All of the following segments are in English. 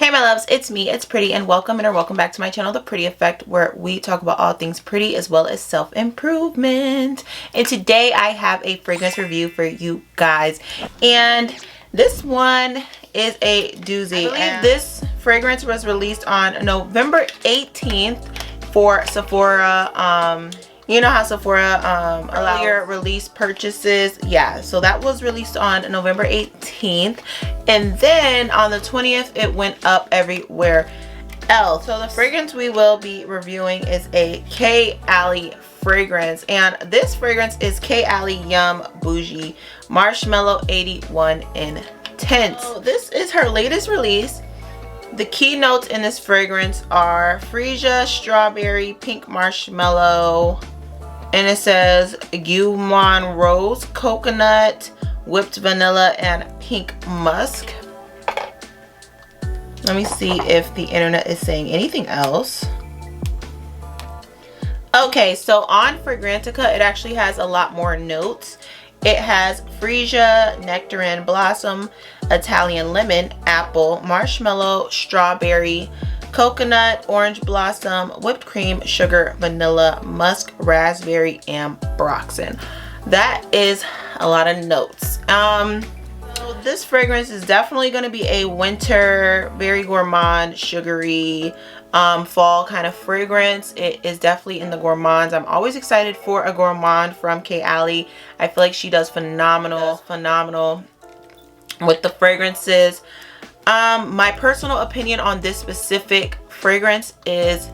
Hey my loves, it's me, it's Pretty, and welcome back to my channel, The Pretty Effect, where we talk about all things pretty as well as self-improvement. And today I have a fragrance review for you guys, and this one is a doozy. And this fragrance was released on November 18th for Sephora. You know how Sephora earlier release purchases. Yeah, so that was released on November 18th. And then on the 20th, it went up everywhere else. So the fragrance we will be reviewing is a KayAli fragrance. And this fragrance is KayAli Yum Boujee Marshmallow 81 Intense. So this is her latest release. The key notes in this fragrance are freesia, strawberry, pink marshmallow, and it says Guillemot rose, coconut, whipped vanilla, and pink musk. Let me see if the internet is saying anything else. Okay, so on Fragrantica, it actually has a lot more notes. It has freesia, nectarine, blossom, Italian lemon, apple, marshmallow, strawberry, coconut, orange blossom, whipped cream, sugar, vanilla, musk, raspberry, and broxin. That is a lot of notes. So this fragrance is definitely going to be a winter, very gourmand, sugary, fall kind of fragrance. It is definitely in the gourmands. I'm always excited for a gourmand from KayAli. I feel like she does phenomenal with the fragrances. My personal opinion on this specific fragrance is,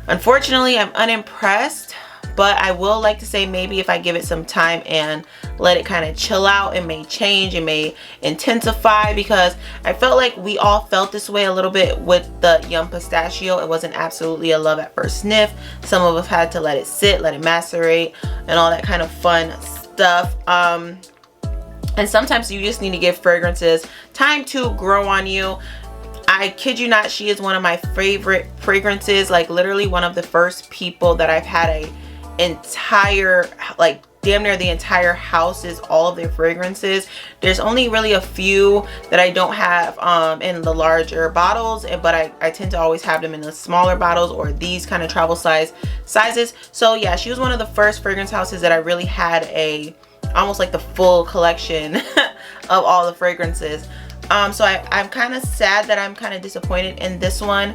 unfortunately, I'm unimpressed, but I will like to say maybe if I give it some time and let it kind of chill out, it may change, it may intensify, because I felt like we all felt this way a little bit with the Yum Pistachio. It wasn't absolutely a love at first sniff. Some of us had to let it sit, let it macerate, and all that kind of fun stuff. And sometimes you just need to give fragrances time to grow on you. I kid you not, she is one of my favorite fragrances. Like literally one of the first people that I've had a entire, like damn near the entire house is all of their fragrances. There's only really a few that I don't have in the larger bottles, but I tend to always have them in the smaller bottles or these kind of travel sizes. So yeah, she was one of the first fragrance houses that I really had a almost like the full collection of all the fragrances. So I'm kind of sad that I'm kind of disappointed in this one.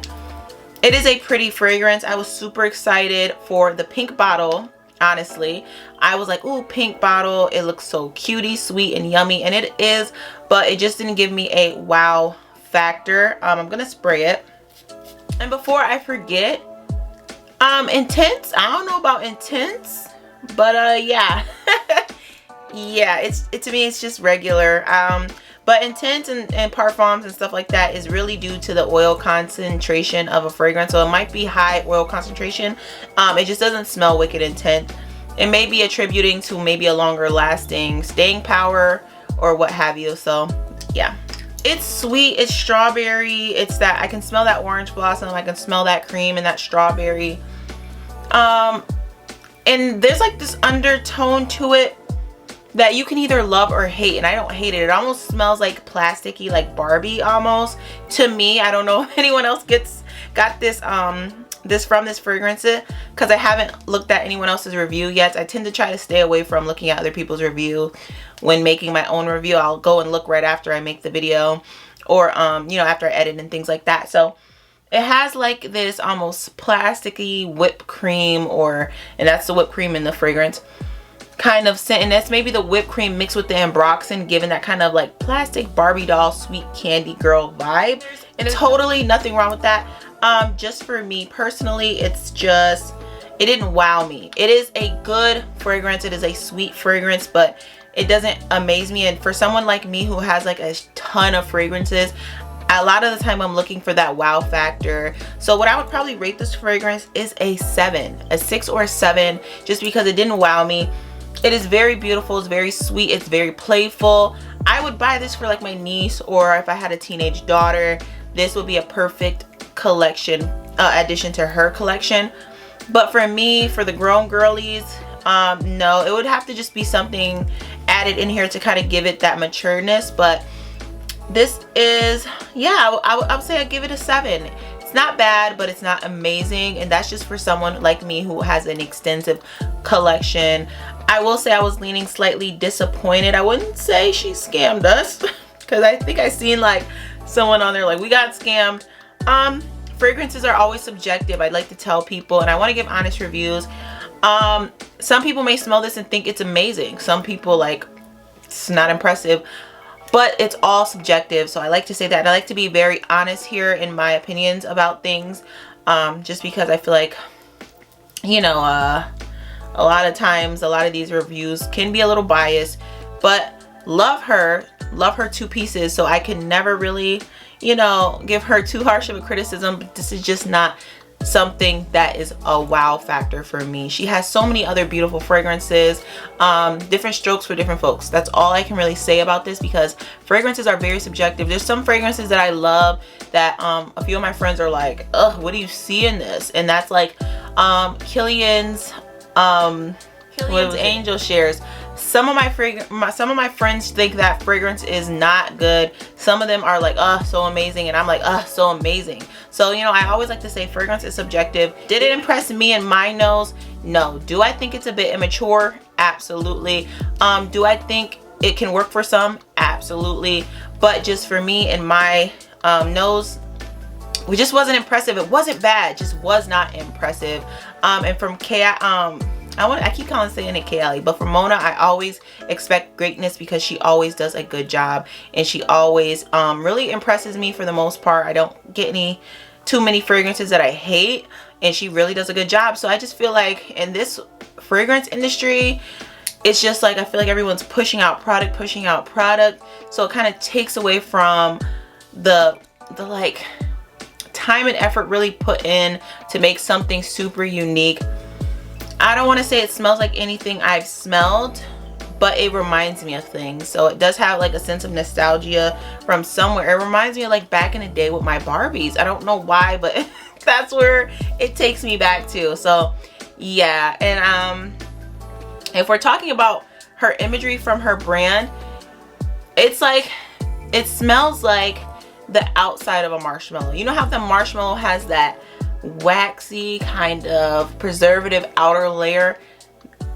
It is a pretty fragrance. I was super excited for the pink bottle. Honestly, I was like, ooh, pink bottle, it looks so cutie, sweet, and yummy, and it is, but it just didn't give me a wow factor. I'm gonna spray it. And before I forget, intense, I don't know about intense, but yeah. Yeah, to me it's just regular. But intense and parfums and stuff like that is really due to the oil concentration of a fragrance. So it might be high oil concentration. It just doesn't smell wicked intense. It may be attributing to maybe a longer lasting staying power or what have you. So yeah, it's sweet, it's strawberry, it's that I can smell that orange blossom, I can smell that cream and that strawberry. And there's like this undertone to it that you can either love or hate, and I don't hate it. It almost smells like plasticky, like Barbie almost to me. I don't know if anyone else got this from this fragrance, because I haven't looked at anyone else's review yet. I tend to try to stay away from looking at other people's review when making my own review. I'll go and look right after I make the video, or you know, after I edit and things like that. So it has like this almost plasticky whipped cream, and that's the whipped cream in the fragrance kind of scent, and that's maybe the whipped cream mixed with the ambroxan, giving that kind of like plastic Barbie doll sweet candy girl vibe. And totally nothing wrong with that. Just for me personally, it's just, it didn't wow me. It is a good fragrance, it is a sweet fragrance, but it doesn't amaze me. And for someone like me who has like a ton of fragrances, a lot of the time I'm looking for that wow factor. So what I would probably rate this fragrance is a 6 or a 7, just because it didn't wow me. It is very beautiful, it's very sweet, it's very playful. I would buy this for like my niece, or if I had a teenage daughter, this would be a perfect collection addition to her collection. But for me, for the grown girlies, no, it would have to just be something added in here to kind of give it that matureness. But this is, yeah, I would say I give it a 7. It's not bad, but it's not amazing, and that's just for someone like me who has an extensive collection. I will say I was leaning slightly disappointed. I wouldn't say she scammed us because I think I seen like someone on there like, we got scammed. Fragrances are always subjective. I'd like to tell people, and I want to give honest reviews. Some people may smell this and think it's amazing. Some people like, it's not impressive, but it's all subjective. So I like to say that. I like to be very honest here in my opinions about things, just because I feel like, you know, a lot of times a lot of these reviews can be a little biased, but love her to pieces. So I can never really, you know, give her too harsh of a criticism, but this is just not something that is a wow factor for me. She has so many other beautiful fragrances, different strokes for different folks. That's all I can really say about this, because fragrances are very subjective. There's some fragrances that I love that a few of my friends are like, ugh, what do you see in this? And that's like Kilian's Angel Shares. Some of my friends think that fragrance is not good. Some of them are like, oh, so amazing, and I'm like, oh, so amazing. So, you know, I always like to say fragrance is subjective. Did it impress me in my nose? No. Do I think it's a bit immature? Absolutely. Do I think it can work for some? Absolutely. But just for me and my nose, it just wasn't impressive. It wasn't bad, just was not impressive. And from I keep saying it KayAli, but for Mona, I always expect greatness because she always does a good job, and she always really impresses me for the most part. I don't get too many fragrances that I hate, and she really does a good job. So I just feel like in this fragrance industry, it's just like, I feel like everyone's pushing out product. So it kind of takes away from the like time and effort really put in to make something super unique. I don't want to say it smells like anything I've smelled, but it reminds me of things. So it does have like a sense of nostalgia from somewhere. It reminds me of like back in the day with my Barbies. I don't know why, but that's where it takes me back to. So yeah, and if we're talking about her imagery from her brand, it's like, it smells like the outside of a marshmallow. You know how the marshmallow has that waxy kind of preservative outer layer?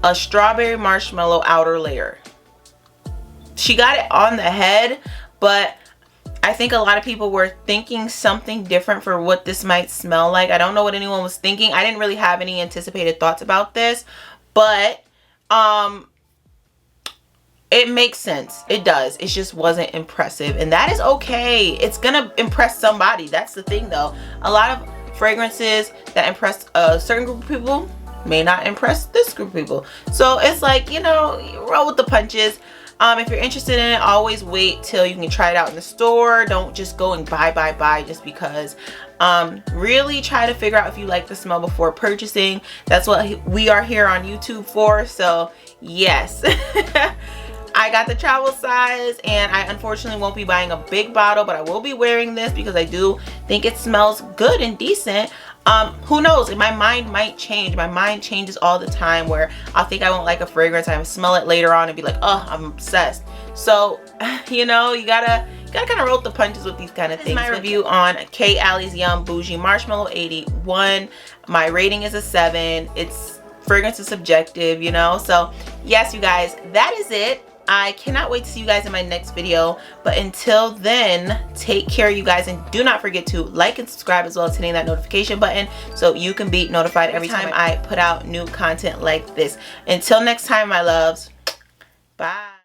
A strawberry marshmallow outer layer. She got it on the head, but I think a lot of people were thinking something different for what this might smell like. I don't know what anyone was thinking. I didn't really have any anticipated thoughts about this, but it makes sense. It does. It just wasn't impressive, and that is okay. It's gonna impress somebody. That's the thing though. A lot of fragrances that impress a certain group of people may not impress this group of people. So it's like, you know, you roll with the punches. If you're interested in it, always wait till you can try it out in the store. Don't just go and buy just because. Really try to figure out if you like the smell before purchasing. That's what we are here on YouTube for. So yes. I got the travel size, and I unfortunately won't be buying a big bottle, but I will be wearing this because I do think it smells good and decent. Who knows, my mind might change. My mind changes all the time, where I'll think I won't like a fragrance, I smell it later on and be like, oh, I'm obsessed. So you know, you gotta kind of roll the punches with these kind of things. This is my review on KayAli's Yum Boujee Marshmallow 81. My rating is a 7. It's fragrance is subjective, you know. So yes, you guys, that is it. I cannot wait to see you guys in my next video, but until then, take care, you guys, and do not forget to like and subscribe, as well as hitting that notification button so you can be notified every time I put out new content like this. Until next time, my loves, bye.